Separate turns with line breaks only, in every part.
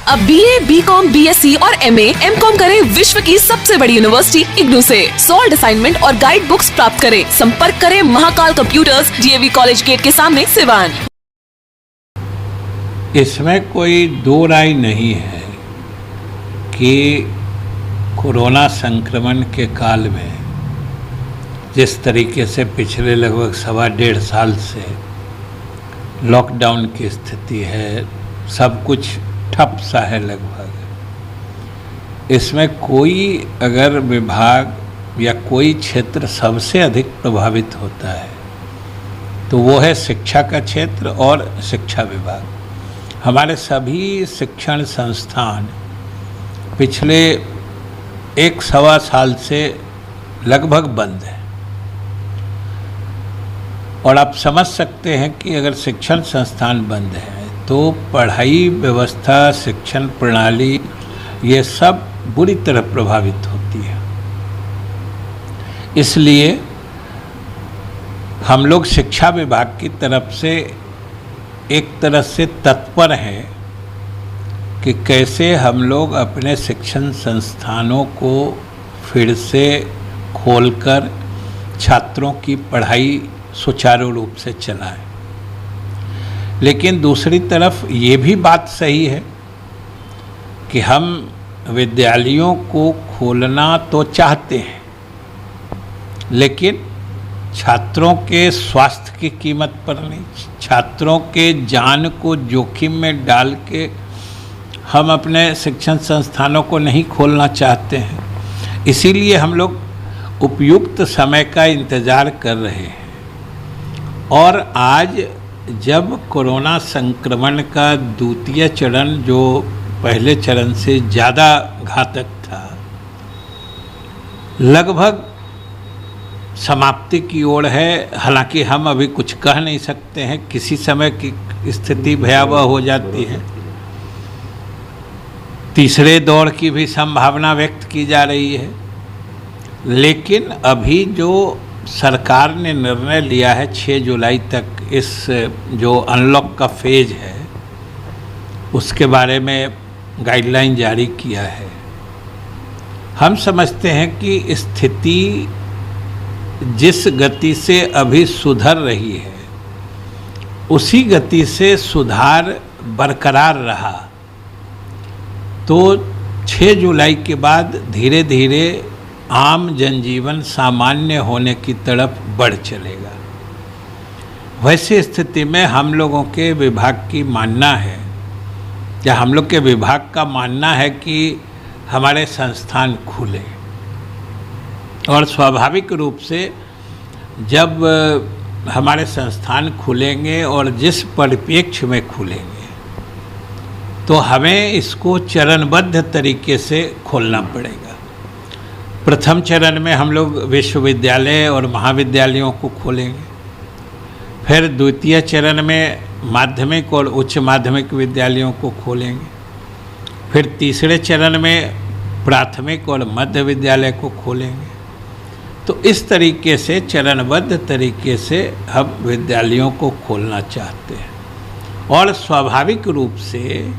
अब BA, BCom, BSc और MA, MCom करें विश्व की सबसे बड़ी यूनिवर्सिटी इग्नू से। सॉल्ड असाइनमेंट और गाइड बुक्स प्राप्त करें। संपर्क करें Mahakal computers, DAV college gate के सामने, सिवान।
इसमें कोई दो राय नहीं है कि कोरोना संक्रमण के काल में जिस तरीके से पिछले लगभग 1.5 साल से लॉकडाउन की स्थिति है, सब कुछ ठप सा है लगभग। इसमें कोई अगर विभाग या कोई क्षेत्र सबसे अधिक प्रभावित होता है तो वो है शिक्षा का क्षेत्र और शिक्षा विभाग। हमारे सभी शिक्षण संस्थान पिछले 1-1.25 साल से लगभग बंद है और आप समझ सकते हैं कि अगर शिक्षण संस्थान बंद है तो पढ़ाई व्यवस्था, शिक्षण प्रणाली, ये सब बुरी तरह प्रभावित होती है। इसलिए हम लोग शिक्षा विभाग की तरफ से एक तरह से तत्पर हैं कि कैसे हम लोग अपने शिक्षण संस्थानों को फिर से खोलकर छात्रों की पढ़ाई सुचारू रूप से चलाएं। लेकिन दूसरी तरफ ये भी बात सही है कि हम विद्यालयों को खोलना तो चाहते हैं, लेकिन छात्रों के स्वास्थ्य की कीमत पर नहीं, छात्रों के जान को जोखिम में डाल के हम अपने शिक्षण संस्थानों को नहीं खोलना चाहते हैं। इसीलिए हम लोग उपयुक्त समय का इंतज़ार कर रहे हैं। और आज जब कोरोना संक्रमण का द्वितीय चरण, जो पहले चरण से ज़्यादा घातक था, लगभग समाप्ति की ओर है। हालांकि हम अभी कुछ कह नहीं सकते हैं, किसी समय की स्थिति भयावह हो जाती है। तीसरे दौर की भी संभावना व्यक्त की जा रही है। लेकिन अभी जो सरकार ने निर्णय लिया है 6 जुलाई तक इस जो अनलॉक का फेज है उसके बारे में गाइडलाइन जारी किया है, हम समझते हैं कि स्थिति जिस गति से अभी सुधर रही है उसी गति से सुधार बरकरार रहा तो 6 जुलाई के बाद धीरे धीरे आम जनजीवन सामान्य होने की तरफ बढ़ चलेगा। वैसी स्थिति में हम लोगों के विभाग की मानना है, या हम लोग के विभाग का मानना है कि हमारे संस्थान खुले। और स्वाभाविक रूप से जब हमारे संस्थान खुलेंगे और जिस परिप्रेक्ष्य में खुलेंगे तो हमें इसको चरणबद्ध तरीके से खोलना पड़ेगा। प्रथम चरण में हम लोग विश्वविद्यालय और महाविद्यालयों को खोलेंगे। फिर द्वितीय चरण में माध्यमिक और उच्च माध्यमिक विद्यालयों को खोलेंगे। फिर तीसरे चरण में प्राथमिक और मध्य विद्यालय को खोलेंगे। तो इस तरीके से चरणबद्ध तरीके से हम विद्यालयों को खोलना चाहते हैं। और स्वाभाविक रूप से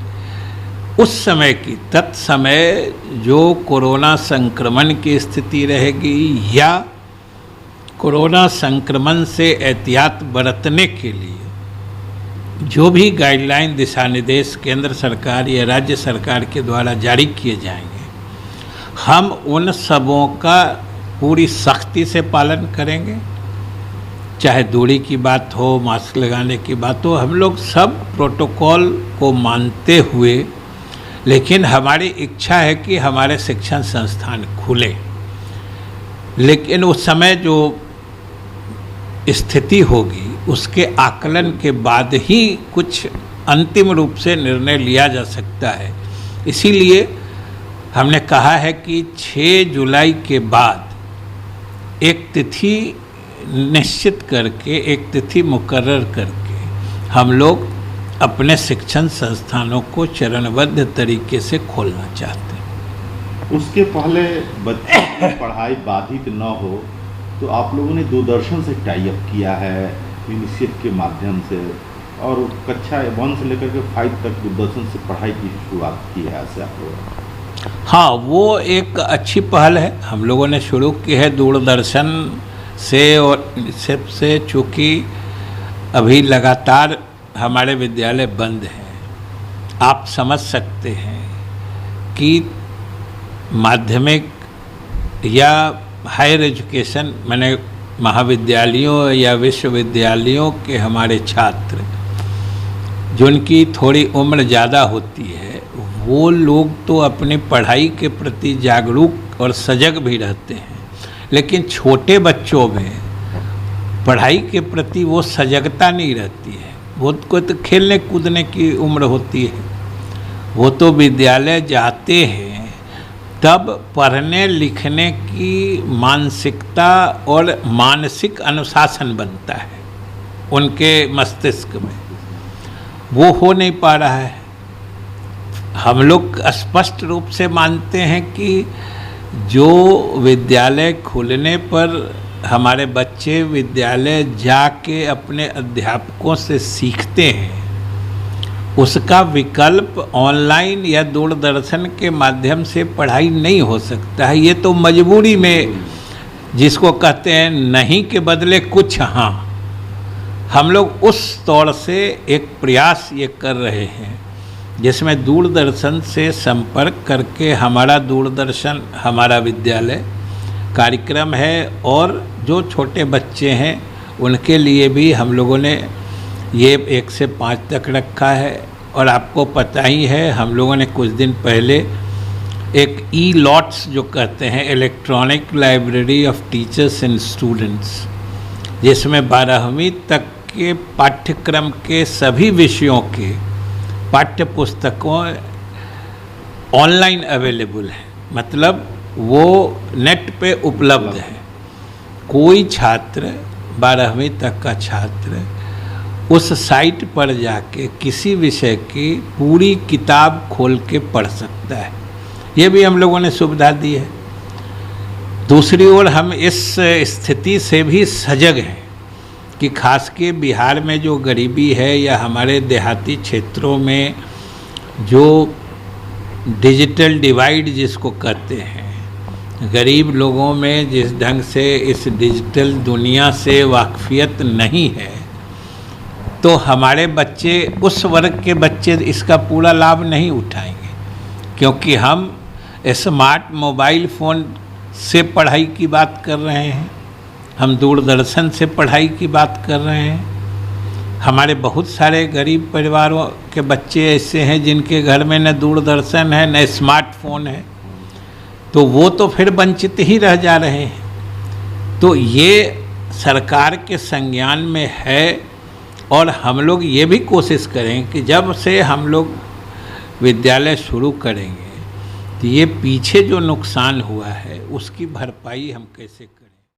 उस समय की तत्समय जो कोरोना संक्रमण की स्थिति रहेगी या कोरोना संक्रमण से एहतियात बरतने के लिए जो भी गाइडलाइन, दिशा निर्देश केंद्र सरकार या राज्य सरकार के द्वारा जारी किए जाएंगे, हम उन सबों का पूरी सख्ती से पालन करेंगे। चाहे दूरी की बात हो, मास्क लगाने की बात हो, हम लोग सब प्रोटोकॉल को मानते हुए, लेकिन हमारी इच्छा है कि हमारे शिक्षण संस्थान खुले। लेकिन उस समय जो स्थिति होगी उसके आकलन के बाद ही कुछ अंतिम रूप से निर्णय लिया जा सकता है। इसीलिए हमने कहा है कि 6 जुलाई के बाद एक तिथि निश्चित करके, एक तिथि मुकर्रर करके हम लोग अपने शिक्षण संस्थानों को चरणबद्ध तरीके से खोलना चाहते हैं।
उसके पहले बच्चों की पढ़ाई बाधित न हो तो आप लोगों ने दूरदर्शन से टाई अप किया है, यूनिसेफ के माध्यम से और कक्षा 1 से लेकर के 5 तक दूरदर्शन से पढ़ाई की शुरुआत की है ऐसे आप लोग?
हाँ, वो एक अच्छी पहल है, हम लोगों ने शुरू की है दूरदर्शन से। और सबसे चूँकि अभी लगातार हमारे विद्यालय बंद हैं, आप समझ सकते हैं कि माध्यमिक या हायर एजुकेशन माने महाविद्यालयों या विश्वविद्यालयों के हमारे छात्र जिनकी थोड़ी उम्र ज़्यादा होती है, वो लोग तो अपनी पढ़ाई के प्रति जागरूक और सजग भी रहते हैं, लेकिन छोटे बच्चों में पढ़ाई के प्रति वो सजगता नहीं रहती है। वो को तो खेलने कूदने की उम्र होती है, वो तो विद्यालय जाते हैं तब पढ़ने लिखने की मानसिकता और मानसिक अनुशासन बनता है उनके मस्तिष्क में, वो हो नहीं पा रहा है। हम लोग स्पष्ट रूप से मानते हैं कि जो विद्यालय खुलने पर हमारे बच्चे विद्यालय जाके अपने अध्यापकों से सीखते हैं, उसका विकल्प ऑनलाइन या दूरदर्शन के माध्यम से पढ़ाई नहीं हो सकता है। ये तो मजबूरी में, जिसको कहते हैं नहीं के बदले कुछ हाँ, हम लोग उस तौर से एक प्रयास ये कर रहे हैं जिसमें दूरदर्शन से संपर्क करके हमारा दूरदर्शन हमारा विद्यालय कार्यक्रम है, और जो छोटे बच्चे हैं उनके लिए भी हम लोगों ने ये 1 से 5 तक रखा है। और आपको पता ही है, हम लोगों ने कुछ दिन पहले एक ई-लॉट्स जो कहते हैं, electronic library of teachers and students, जिसमें 12वीं तक के पाठ्यक्रम के सभी विषयों के पाठ्य पुस्तकों ऑनलाइन अवेलेबल है, मतलब वो नेट पे उपलब्ध है। कोई छात्र 12वीं तक का छात्र उस साइट पर जाके किसी विषय की पूरी किताब खोल के पढ़ सकता है, ये भी हम लोगों ने सुविधा दी है। दूसरी ओर हम इस स्थिति से भी सजग हैं कि खास के बिहार में जो गरीबी है या हमारे देहाती क्षेत्रों में जो डिजिटल डिवाइड जिसको कहते हैं, गरीब लोगों में जिस ढंग से इस डिजिटल दुनिया से वाकफियत नहीं है, तो हमारे बच्चे, उस वर्ग के बच्चे इसका पूरा लाभ नहीं उठाएंगे, क्योंकि हम स्मार्ट मोबाइल फ़ोन से पढ़ाई की बात कर रहे हैं, हम दूरदर्शन से पढ़ाई की बात कर रहे हैं। हमारे बहुत सारे गरीब परिवारों के बच्चे ऐसे हैं जिनके घर में न दूरदर्शन है न स्मार्टफोन है, तो वो तो फिर वंचित ही रह जा रहे हैं। तो ये सरकार के संज्ञान में है, और हम लोग ये भी कोशिश करें कि जब से हम लोग विद्यालय शुरू करेंगे तो ये पीछे जो नुकसान हुआ है उसकी भरपाई हम कैसे करें।